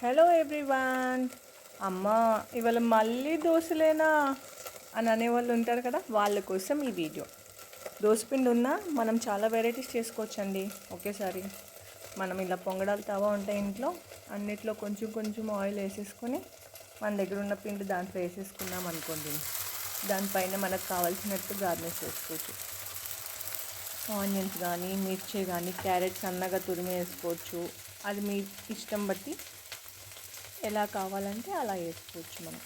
Hello everyone. అమ్మ, ఇవాళ మళ్ళీ దోశలేనా అని అనేవాళ్ళు ఉంటారు కదా, వాళ్ళ కోసం ఈ వీడియో. దోశపిండి ఉన్నా మనం చాలా వెరైటీస్ చేసుకోవచ్చండి ఒకేసారి. మనం ఇలా పొంగడాలు తవా ఉంటాయి ఇంట్లో, అన్నిట్లో కొంచెం కొంచెం ఆయిల్ వేసేసుకొని మన దగ్గర ఉన్న పిండి దాంట్లో వేసేసుకున్నాం అనుకోండి, దానిపైన మనకు కావాల్సినట్టు గార్నిష్ చేసుకోవచ్చు. ఆనియన్స్ కానీ, మిర్చి కానీ, క్యారెట్స్ సన్నగా తురిమి వేసుకోవచ్చు. అది మీ ఇష్టం బట్టి ఎలా కావాలంటే అలా వేసుకోవచ్చు మనం.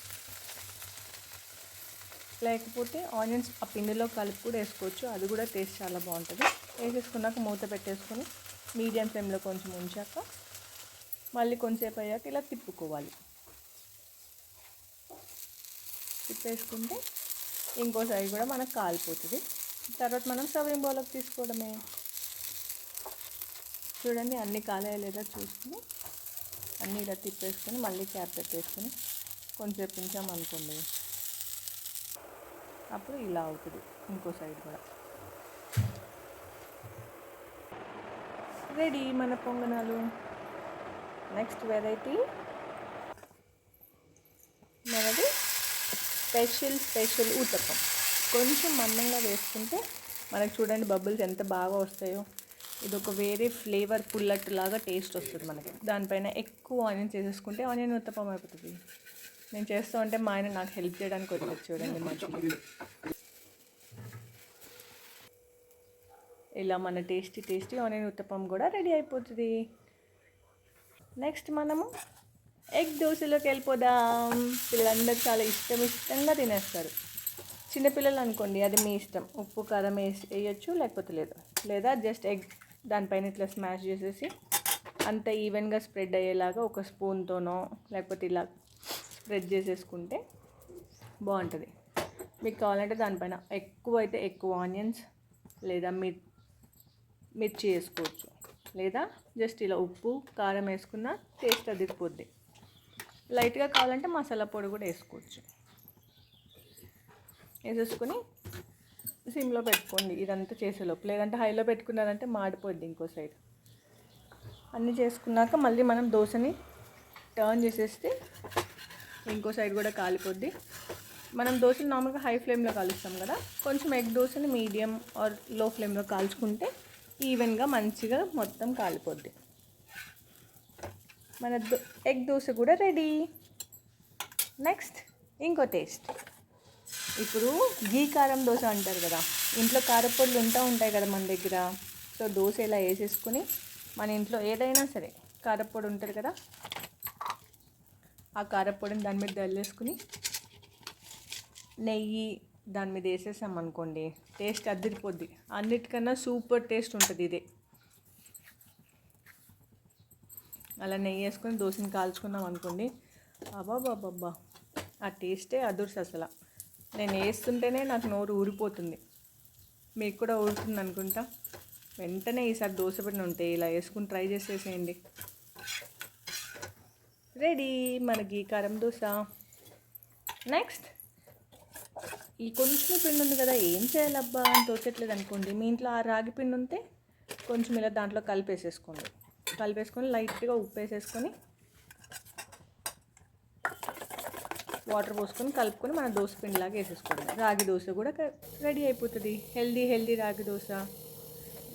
లేకపోతే ఆనియన్స్ ఆ పిండిలో కలిపి కూడా వేసుకోవచ్చు, అది కూడా టేస్ట్ చాలా బాగుంటుంది. వేసేసుకున్నాక మూత పెట్టేసుకొని మీడియం ఫ్లేమ్లో కొంచెం ఉంచాక మళ్ళీ కొంచెంసేపు అయ్యాక ఇలా తిప్పుకోవాలి. తిప్పేసుకుంటే ఇంకో సైడ్ కూడా మనకు కాలిపోతుంది. తర్వాత మనం సర్వింగ్ బౌల్లోకి తీసుకోవడమే. చూడండి అన్నీ కాలేయా లేదా చూసుకుని అన్నీ ఇలా తిప్పేసుకొని మళ్ళీ క్యాప్ పెట్టేసుకొని కొంచెంసేపు ఉంచామనుకోండి, అప్పుడు ఇలా అవుతుంది. ఇంకో సైడ్ కూడా రెడీ మన పొంగనాలు. నెక్స్ట్ వెరైటీ మనది స్పెషల్ ఊతప్పం. కొంచెం మందంగా వేసుకుంటే మనకు చూడండి బబుల్స్ ఎంత బాగా వస్తాయో. ఇది ఒక వేరే ఫ్లేవర్, పుల్లట్టులాగా టేస్ట్ వస్తుంది మనకి. దానిపైన ఎక్కువ ఆనియన్స్ వేసేసుకుంటే ఆనియన్ ఊతప్పం అయిపోతుంది. నేను చేస్తూ ఉంటే మా ఆయన నాకు హెల్ప్ చేయడానికి వచ్చేది చూడండి మధ్యలో. ఇలా మన టేస్టీ ఆనియన్ ఊతప్పం కూడా రెడీ అయిపోతుంది. నెక్స్ట్ మనము ఎగ్ దోశలోకి వెళ్ళిపోదాం. పిల్లలందరూ చాలా ఇష్టంగా తినేస్తారు. చిన్నపిల్లలు అనుకోండి, అది మీ ఇష్టం. ఉప్పు కారం వేయచ్చు, లేకపోతే లేదు. లేదా జస్ట్ ఎగ్ దానిపైన ఇట్లా స్మాష్ చేసేసి అంత ఈవెన్గా స్ప్రెడ్ అయ్యేలాగా ఒక స్పూన్తోనో లేకపోతే ఇలా స్ప్రెడ్ చేసేసుకుంటే బాగుంటుంది. మీకు కావాలంటే దానిపైన ఎక్కువ ఆనియన్స్ లేదా మిర్చి వేసుకోవచ్చు. లేదా జస్ట్ ఇలా ఉప్పు కారం వేసుకున్న టేస్ట్ అదిరిపోద్ది. లైట్గా కావాలంటే మసాలా పొడి కూడా వేసుకోవచ్చు. వేసేసుకొని సిమ్లో పెట్టుకోండి ఇదంతా చేసేలోపు. లేదంటే హైలో పెట్టుకున్నారంటే మాడిపోద్ది ఇంకో సైడ్. అన్నీ చేసుకున్నాక మళ్ళీ మనం దోశని టర్న్ చేసేస్తే ఇంకో సైడ్ కూడా కాలిపోద్ది. మనం దోశని నార్మల్గా హై ఫ్లేమ్లో కాలుస్తాం కదా, కొంచెం ఎగ్ దోశని మీడియం ఆర్ లో ఫ్లేమ్లో కాల్చుకుంటే ఈవెన్గా మంచిగా మొత్తం కాలిపోద్ది. మన ఎగ్ దోశ కూడా రెడీ. నెక్స్ట్ ఇంకో టేస్ట్. ఇప్పుడు గీ కారం దోశ అంటారు కదా, ఇంట్లో కారపొడులు ఉంటాయి కదా మన దగ్గర. సో దోశ ఇలా వేసేసుకొని మన ఇంట్లో ఏదైనా సరే కారపొడి ఉంటుంది కదా, ఆ కారపొడిని దాని మీద చల్లేసుకుని నెయ్యి దాని మీద వేసేసాం అనుకోండి, టేస్ట్ అదిరిపోద్ది. అన్నిటికన్నా సూపర్ టేస్ట్ ఉంటుంది ఇదే. అలా నెయ్యి వేసుకొని దోశని కాల్చుకున్నాం అనుకోండి, అబ్బాబ్బాబ్బా ఆ టేస్టే అదుర్స్ అసలు. నేను వేస్తుంటేనే నాకు నోరు ఊరిపోతుంది. మీకు కూడా ఊరుతుంది అనుకుంటా. వెంటనే ఈసారి దోశ పిండి ఉంటే ఇలా వేసుకుని ట్రై చేసేసేయండి. రెడీ మనకి కారం దోశ. నెక్స్ట్ ఈ కొంచెం పిండి ఉంది కదా, ఏం చేయాలబ్బా అని తోచట్లేదు అనుకోండి, మీ ఇంట్లో ఆ రాగి పిండి ఉంటే కొంచెం ఇలా దాంట్లో కలిపేసుకొని లైట్గా ఉప్పు వేసేసుకొని వాటర్ పోసుకొని కలుపుకొని మన దోశ పిండిలాగా వేసేసుకోండి. రాగి దోశ కూడా రెడీ అయిపోతుంది. హెల్దీ రాగి దోశ.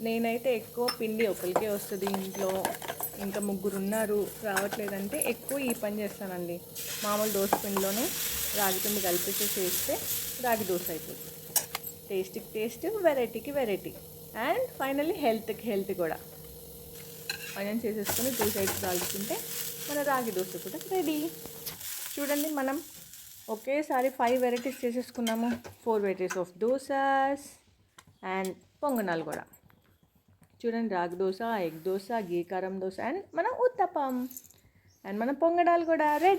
నేనైతే ఎక్కువ పిండి ఒకరికే వస్తుంది ఇంట్లో, ఇంకా 3 ఉన్నారు రావట్లేదంటే ఎక్కువ ఈ పని చేస్తానండి. మామూలు దోశ పిండిలోనే రాగి పిండి కలిపేసి చేస్తే రాగి దోశ అయిపోతుంది. టేస్ట్కి టేస్ట్, వెరైటీకి వెరైటీ, అండ్ ఫైనల్లీ హెల్త్ కూడా. ఆనియన్స్ చేసేసుకొని 2 సైడ్స్ కాల్చుకుంటే మన రాగి దోశ కూడా రెడీ. చూడండి మనం ఒకేసారి 5 వెరైటీస్ చేసేసుకున్నాము. 4 వెరైటీస్ ఆఫ్ దోసాస్ అండ్ పొంగనాలు కూడా. చూడండి రాగి దోశ, ఎగ్ దోశ, గీ కారం దోశ, అండ్ మన ఉత్తప్పం, అండ్ మన పొంగడాలు కూడా రెడీ.